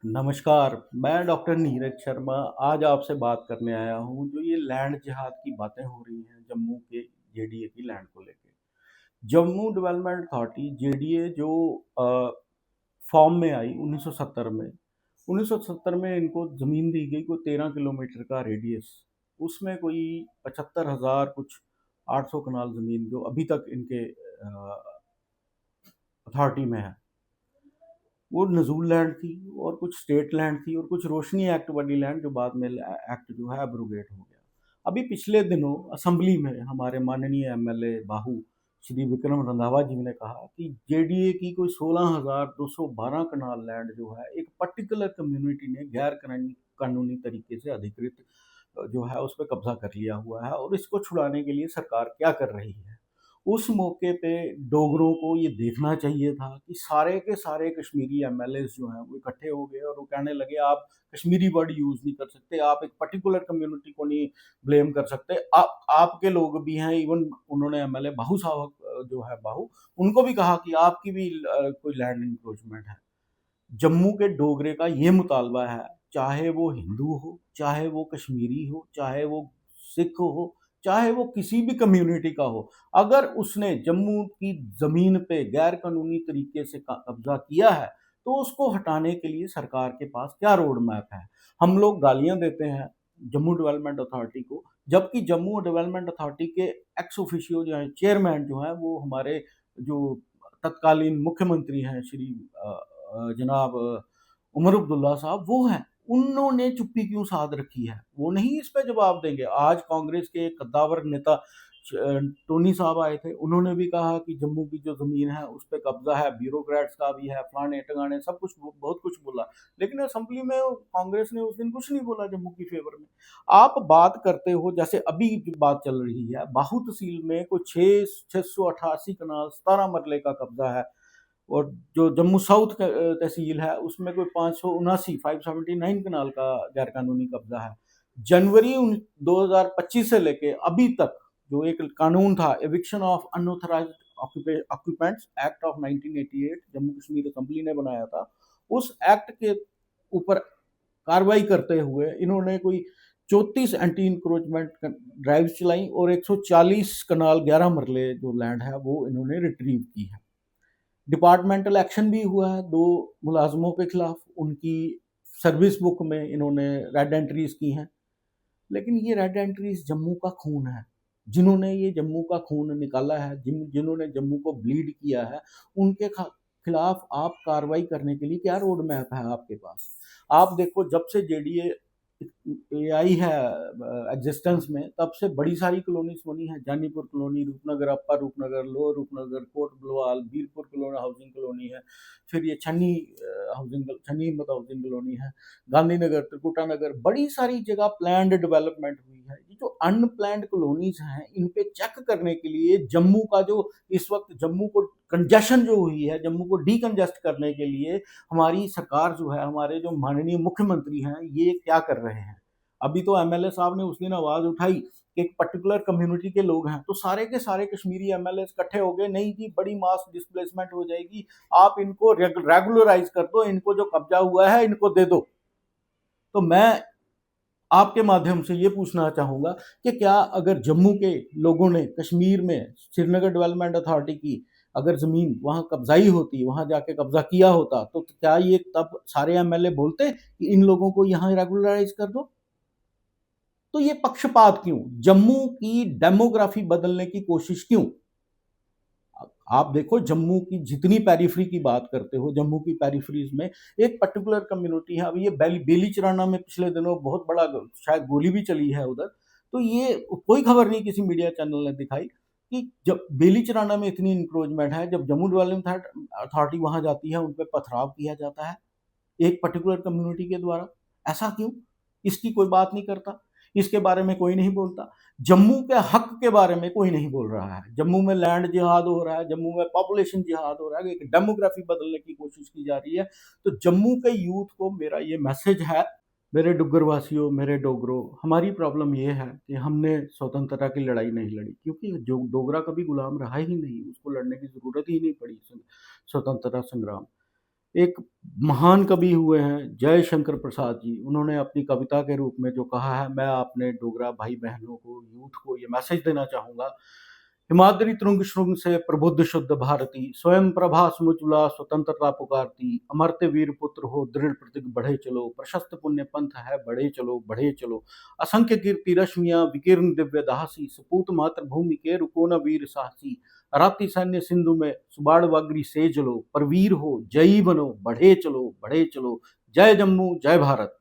नमस्कार, मैं डॉक्टर नीरज शर्मा आज आपसे बात करने आया हूँ। जो ये लैंड जिहाद की बातें हो रही हैं जम्मू के जेडीए की लैंड को लेके। जम्मू डेवलपमेंट अथॉरिटी जेडीए जो फॉर्म में आई 1970 में। 1970 में इनको ज़मीन दी गई कोई 13 किलोमीटर का रेडियस। उसमें कोई 75,000 कुछ 800 कनाल ज़मीन जो अभी तक इनके अथॉरिटी में है। वो नजूल लैंड थी और कुछ स्टेट लैंड थी और कुछ रोशनी एक्ट वाली लैंड जो बाद में एक्ट जो है एब्रोगेट हो गया। अभी पिछले दिनों असेंबली में हमारे माननीय एमएलए बाहू श्री विक्रम रंधावा जी ने कहा कि जेडीए की कोई 16,212 कनाल लैंड जो है एक पर्टिकुलर कम्युनिटी ने गैर कानूनी तरीके से अधिकृत जो है उस पर कब्जा कर लिया हुआ है और इसको छुड़ाने के लिए सरकार क्या कर रही है। उस मौके पे डोगरों को ये देखना चाहिए था कि सारे के सारे कश्मीरी एमएलएस जो हैं वो इकट्ठे हो गए और वो कहने लगे आप कश्मीरी वर्ड यूज़ नहीं कर सकते, आप एक पर्टिकुलर कम्युनिटी को नहीं ब्लेम कर सकते। आपके लोग भी हैं, इवन उन्होंने एमएलए बाहू साहब जो है बाहू, उनको भी कहा कि आपकी भी कोई लैंड इंक्रोचमेंट है। जम्मू के डोगरे का ये मुतालबा है, चाहे वो हिंदू हो, चाहे वो कश्मीरी हो, चाहे वो सिख हो, चाहे वो किसी भी कम्युनिटी का हो, अगर उसने जम्मू की ज़मीन पे गैर कानूनी तरीके से कब्जा किया है, तो उसको हटाने के लिए सरकार के पास क्या रोड मैप है। हम लोग गालियां देते हैं जम्मू डेवलपमेंट अथॉरिटी को, जबकि जम्मू डेवलपमेंट अथॉरिटी के एक्स ऑफिशियो जो है चेयरमैन जो है वो हमारे जो तत्कालीन मुख्यमंत्री हैं श्री जनाब उमर अब्दुल्ला साहब वो हैं। उन्होंने चुप्पी क्यों साध रखी है, वो नहीं इस पे जवाब देंगे। आज कांग्रेस के एक कद्दावर नेता टोनी साहब आए थे, उन्होंने भी कहा कि जम्मू की जो जमीन है उस पर कब्जा है, ब्यूरोक्रेट्स का भी है, फलाने टंगाने सब कुछ बहुत कुछ बोला। लेकिन असेंबली में कांग्रेस ने उस दिन कुछ नहीं बोला जम्मू की फेवर में। आप बात करते हो जैसे अभी जो बात चल रही है, बाहू तहसील में कोई 688 कनाल 17 मरले का कब्जा है और जो जम्मू साउथ तहसील है उसमें कोई 579 कनाल का गैर कानूनी कब्जा है। जनवरी 2025 से लेके अभी तक जो एक कानून था eviction of unauthorised occupants act of 1988 Jammu Kashmir assembly ने बनाया था, उस एक्ट के ऊपर कार्रवाई करते हुए इन्होंने कोई 34 एंटी इंक्रोचमेंट ड्राइव चलाई और 140 कनाल 11 मरले जो लैंड है वो इन्होंने रिट्रीव की है। डिपार्टमेंटल एक्शन भी हुआ है दो मुलाजमों के खिलाफ, उनकी सर्विस बुक में इन्होंने रेड एंट्रीज की हैं। लेकिन ये रेड एंट्रीज जम्मू का खून है, जिन्होंने ये जम्मू का खून निकाला है, जिन्होंने जम्मू को ब्लीड किया है, उनके खिलाफ आप कार्रवाई करने के लिए क्या रोड मैप है आपके पास। आप देखो जब से जेडीए आई है एग्जिस्टेंस में, तब से बड़ी सारी कॉलोनीज बनी है। Janipur colony, Roopnagar, upper Roopnagar, lower Roopnagar, Kot Balwal, Birpur colony housing colony है, फिर ये छन्नी छन्नी हिम्मत हाउसिंग कॉलोनी है, गांधीनगर, त्रिकुटा नगर, बड़ी सारी जगह प्लान्ड डेवलपमेंट हुई है। ये जो अनप्लान्ड कॉलोनीज हैं इन पे चेक करने के लिए जम्मू का जो इस वक्त जम्मू को कंजेशन जो हुई है, जम्मू को डीकंजेस्ट करने के लिए हमारी सरकार जो है, हमारे जो माननीय मुख्यमंत्री हैं, ये क्या कर रहे हैं। अभी तो एमएलए साहब ने उस दिन आवाज उठाई कि एक पर्टिकुलर कम्युनिटी के लोग हैं, तो सारे के सारे कश्मीरी एमएलए इकट्ठे हो गए, नहीं जी बड़ी मास डिस्प्लेसमेंट हो जाएगी, आप इनको रेगुलराइज कर दो, इनको जो कब्जा हुआ है इनको दे दो। तो मैं आपके माध्यम से ये पूछना चाहूंगा कि क्या अगर जम्मू के लोगों ने कश्मीर में श्रीनगर डेवलपमेंट अथॉरिटी की अगर जमीन वहां कब्जाई होती, वहां जाके कब्जा किया होता, तो क्या ये तब सारे एमएलए बोलते कि इन लोगों को यहाँ रेगुलराइज कर दो। तो ये पक्षपात क्यों, जम्मू की डेमोग्राफी बदलने की कोशिश क्यों। आप देखो जम्मू की जितनी पेरिफेरी की बात करते हो, जम्मू की पेरिफेरीज में एक पर्टिकुलर कम्युनिटी है। अब ये बेली चराना में पिछले दिनों बहुत बड़ा शायद गोली भी चली है उधर, तो ये कोई खबर नहीं किसी मीडिया चैनल ने दिखाई कि जब बेली चराना में इतनी इंक्रोचमेंट है, जब जम्मू डेवलपमेंट अथॉरिटी वहां जाती है उन पर पथराव किया जाता है एक पर्टिकुलर कम्युनिटी के द्वारा। ऐसा क्यों, इसकी कोई बात नहीं करता, इसके बारे में कोई नहीं बोलता। जम्मू के हक के बारे में कोई नहीं बोल रहा है। जम्मू में लैंड जिहाद हो रहा है, जम्मू में पॉपुलेशन जिहाद हो रहा है, एक डेमोग्राफी बदलने की कोशिश की जा रही है। तो जम्मू के यूथ को मेरा ये मैसेज है, मेरे डुग्गर वासियों, मेरे डोगरों, हमारी प्रॉब्लम ये है कि हमने स्वतंत्रता की लड़ाई नहीं लड़ी, क्योंकि जो डोगरा कभी गुलाम रहा ही नहीं, उसको लड़ने की जरूरत ही नहीं पड़ी स्वतंत्रता संग्राम। एक महान कवि हुए हैं जय शंकर प्रसाद जी, उन्होंने अपनी कविता के रूप में जो कहा है, मैं अपने डोगरा भाई-बहनों को, यूथ को ये मैसेज देना चाहूँगा। हिमाद्रि तुंग श्रुंग से प्रबुद्ध शुद्ध भारती, स्वयं प्रभा समुज्ज्वला स्वतंत्रता पुकारती, अमर्त्य वीर पुत्र हो दृढ़ प्रतिज्ञ बढ़े चलो, प्रशस्त पुण्य पंथ है बढ़े चलो। असंख्य कीर्ति रश्मियाँ विकीर्ण दिव्य दासी, सपूत मातृभूमि के रुको न वीर साहसी। अराती सैन्य सिंधु में सुबाड़ वागरी सेज लो, पर वीर हो जयी बनो बढ़े चलो, जय जम्मू जय भारत।